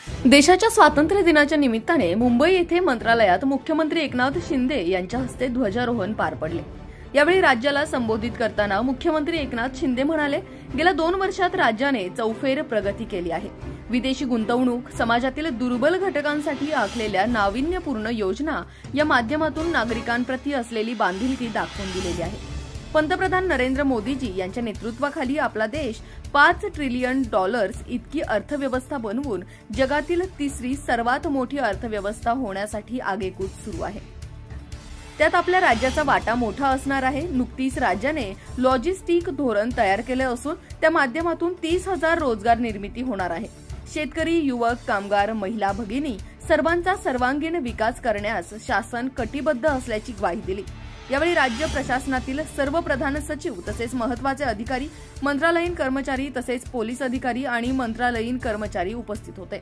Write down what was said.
देशाच्या स्वातंत्र्य दिनाच्या निमित्ताने मुंबई येथे मंत्रालयात मुख्यमंत्री एकनाथ शिंदे यांच्या हस्ते ध्वजारोहण पार पडले। यावेळी राज्याला संबोधित करताना मुख्यमंत्री एकनाथ शिंदे म्हणाले, गेल्या 2 वर्षात राज्याने चौफेर प्रगती केली आहे। विदेशी गुंतवणूक, समाजातील दुर्बल घटकांसाठी आखलेल्या नाविन्यपूर्ण योजना या माध्यमातून नागरिकांप्रती असलेली बांधिलकी दाखवून दिलेली आहे। पंतप्रधान नरेंद्र मोदीजी यांच्या नेतृत्वाखाली आपला देश $5 ट्रिलियन इतकी अर्थव्यवस्था बनवून जगातील 3री सर्वात मोठी अर्थव्यवस्था होण्यासाठी आगेकूच सुरू आहे। त्यात आपल्या राज्याचा वाटा मोठा असणार आहे। नुकतीच राज्याने लॉजिस्टिक धोरण तयार केले असून त्या माध्यमातून 30,000 रोजगार निर्मिती होणार आहे। शेतकरी, युवक, कामगार, महिला, भगिनी सर्वांचा सर्वांगीण विकास करण्यास शासन कटिबद्ध असल्याची ग्वाही दिली। यावेळी राज्य प्रशासनातील सर्व प्रधान सचिव तसेच महत्त्वाचे अधिकारी, मंत्रालयीन कर्मचारी तसेच पोलीस अधिकारी आणि मंत्रालयीन कर्मचारी उपस्थित होते।